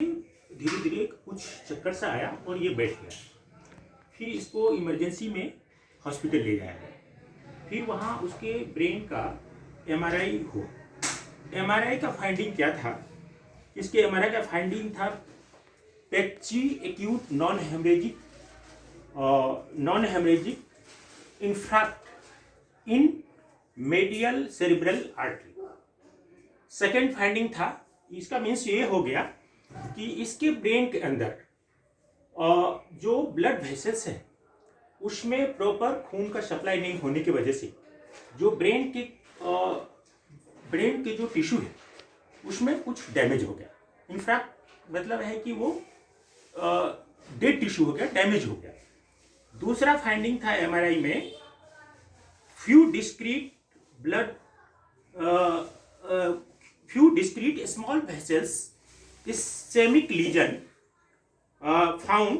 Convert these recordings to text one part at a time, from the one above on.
धीरे धीरे कुछ चक्कर सा आया और ये बैठ गया। फिर इसको इमरजेंसी में हॉस्पिटल ले जाया गया। फिर वहाँ उसके ब्रेन का एमआरआई हुआ। एमआरआई का फाइंडिंग क्या था? इसके एमआरआई का फाइंडिंग था patchy acute non haemorrhagic infarct in medial cerebral artery. Second finding था, इसका मीन्स ये हो गया कि इसके ब्रेन के अंदर जो ब्लड वेसल्स है उसमें प्रॉपर खून का सप्लाई नहीं होने की वजह से जो ब्रेन के जो टिश्यू है उसमें कुछ डैमेज हो गया। इनफैक्ट मतलब है कि वो डेड टिश्यू हो गया, डैमेज हो गया। दूसरा फाइंडिंग था एमआरआई में few discrete small vessels ischemic lesion found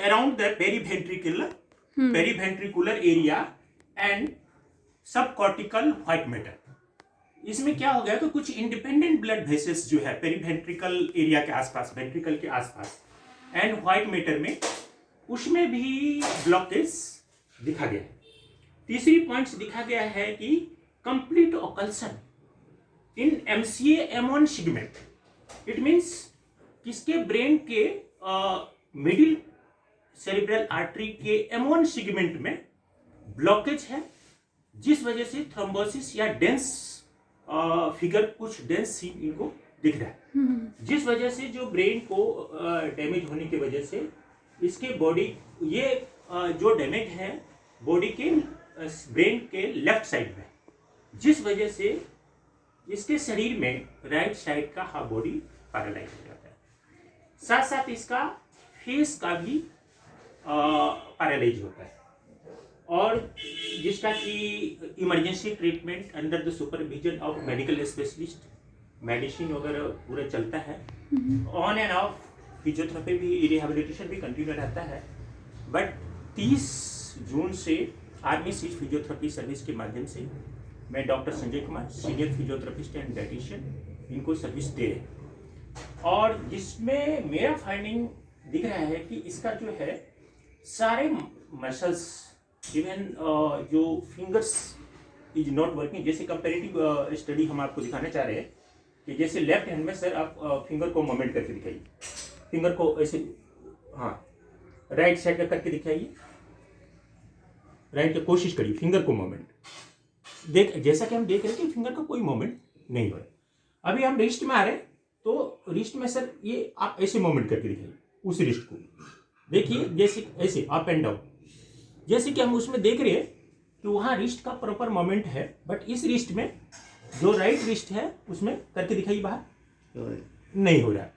around the periventricular area and subcortical white matter। इसमें क्या हो गया कि कुछ इंडिपेंडेंट ब्लड वेसल्स जो है पेरीवेंट्रिकल एरिया के आसपास, वेंट्रिकल के आसपास एंड व्हाइट मैटर में, उसमें भी ब्लॉकेज दिखा गया है। तीसरी पॉइंट्स दिखा गया है कि complete occlusion in MCA M1 segment. It means किसके ब्रेन के मिडिल सेरिब्रल आर्टरी के M1 सेगमेंट में ब्लॉकेज है, जिस वजह से थ्रोम्बोसिस या डेंस फिगर, कुछ डेंस सीन इनको दिख रहा है, जिस वजह से जो ब्रेन को डैमेज होने की वजह से इसके बॉडी, ये जो डैमेज है बॉडी के ब्रेन के लेफ्ट साइड में, जिस वजह से इसके शरीर में राइट साइड का हाफ बॉडी पैरालाइज हो जाता है। साथ साथ इसका फेस का भी पैरालाइज होता है, और जिसका कि emergency treatment under the supervision of medical specialist, medicine वगैरह पूरा चलता है। ऑन एंड ऑफ फिजियोथेरेपी भी, रिहेबिलिटेशन भी कंटिन्यू रहता है। बट 30 जून से आर्मी सीज फिजियोथेरेपी सर्विस के माध्यम से मैं doctor Sanjay Kumar, senior physiotherapist and dietitian, इनको सर्विस दे रहे हैं। और जिसमें मेरा फाइंडिंग दिख रहा है कि इसका जो है सारे मसल्स, इवन जो फिंगर्स इज नॉट वर्किंग। जैसे कंपेरेटिव स्टडी हम आपको दिखाना चाह रहे हैं कि जैसे लेफ्ट हैंड में सर आप फिंगर को मोमेंट करके दिखाइए, फिंगर को ऐसे, हाँ राइट साइड का करके दिखाइए, राइट की कोशिश करिए, फिंगर को मोमेंट देख, जैसा कि हम देख रहे हैं कि फिंगर का कोई मोमेंट नहीं हो रहा। अभी हम रिस्ट में आ रहे हैं तो रिस्ट में सर ये आप ऐसे मोमेंट करके दिखाइए, उस रिस्ट को देखिए, जैसे ऐसे अप एंड डाउन, जैसे कि हम उसमें देख रहे हैं कि वहाँ रिस्ट का प्रॉपर मोमेंट है। बट इस रिस्ट में जो राइट रिस्ट है उसमें करके दिखाइए, बाहर नहीं हो रहा है।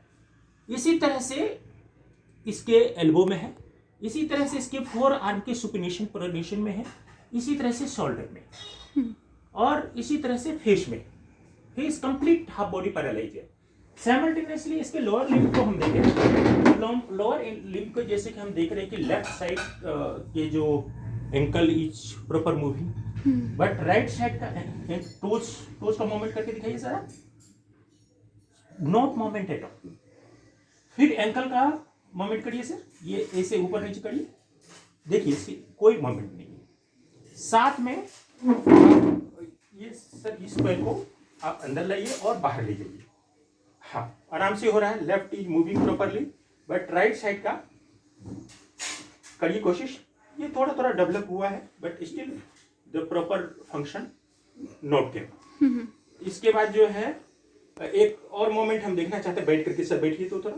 इसी तरह से इसके एल्बो में है, इसी तरह से इसके फोर आर्म के सुपिनेशन प्रोनेशन में है, इसी तरह से शोल्डर में, और इसी तरह से फेस में। Face complete half body paralyse है। साइमल्टेनियसली इसके लोअर लिम्ब को हम देखें, लोअर लिम्ब को जैसे कि हम देख रहे हैं कि लेफ्ट साइड के जो ankle is proper moving, but right side का टोज का मूवमेंट करके दिखाइए sir, not movement at all. फिर एंकल का मूवमेंट करिए सर, ये ऐसे ऊपर नीचे करिए, देखिए इसकी कोई मूवमेंट नहीं है। साथ में ये सर इस पैर को आप अंदर लाइए और बाहर ले जाइए, हाँ आराम से हो रहा है। Left is moving properly, but right side का करिए कोशिश, ये थोड़ा थोड़ा डेवलप हुआ है, but still the proper function not केम। इसके बाद जो है एक और मोमेंट हम देखना चाहते हैं, बैठ करके सर बैठिए तो थोड़ा,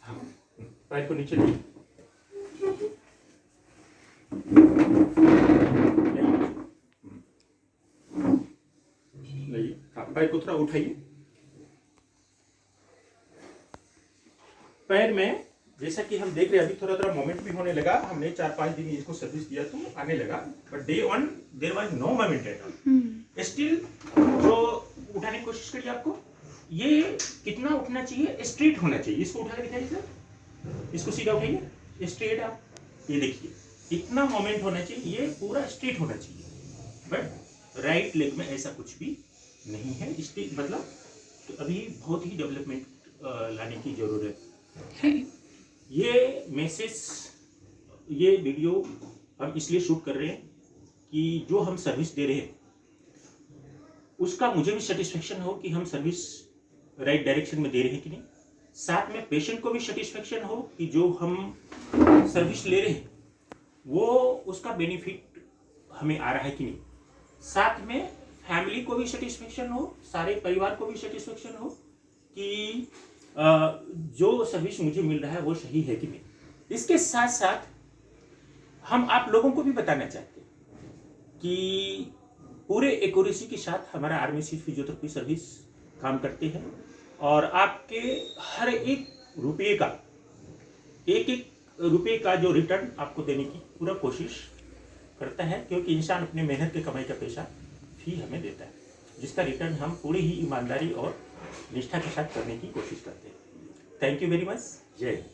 हाँ पैर को नीचे लाइए, हाँ पैर को थोड़ा उठाइए। पैर में जैसा कि हम देख रहे हैं अभी थोड़ा थोड़ा मोमेंट भी होने लगा। हमने 4-5 दिन इसको सर्विस दिया तो आने लगा, but day 1 there was no moment at all. Still जो उठाने की कोशिश करिए, आपको ये कितना उठना चाहिए, स्ट्रेट होना चाहिए। इसको उठा के दिखाइए सर, इसको सीधा उठाइए स्ट्रेट, आप ये देखिए इतना मोमेंट होना चाहिए, ये पूरा स्ट्रेट होना चाहिए, बट राइट लेग में ऐसा कुछ भी नहीं है। स्ट्रेट मतलब तो अभी बहुत ही डेवलपमेंट लाने की ज़रूरत है। ये मैसेज, ये वीडियो हम इसलिए शूट कर रहे हैं कि जो हम सर्विस दे रहे हैं उसका मुझे भी सेटिस्फेक्शन हो कि हम सर्विस राइट डायरेक्शन में दे रहे हैं कि नहीं, साथ में पेशेंट को भी सेटिस्फेक्शन हो कि जो हम सर्विस ले रहे हैं वो उसका बेनिफिट हमें आ रहा है कि नहीं, साथ में फैमिली को भी सेटिस्फेक्शन हो, सारे परिवार को भी सेटिस्फेक्शन हो कि जो सर्विस मुझे मिल रहा है वो सही है कि नहीं। इसके साथ साथ हम आप लोगों को भी बताना चाहते हैं कि पूरे एक्यूरेसी के साथ हमारा आर्मी फिजियोथेरेपी सर्विस काम करते हैं और आपके हर एक रुपये का, एक एक रुपये का जो रिटर्न आपको देने की पूरा कोशिश करता है, क्योंकि इंसान अपने मेहनत के कमाई का पैसा ही हमें देता है, जिसका रिटर्न हम पूरी ही ईमानदारी और निष्ठा के साथ करने की कोशिश करते हैं। Thank you very much. जय हिंद।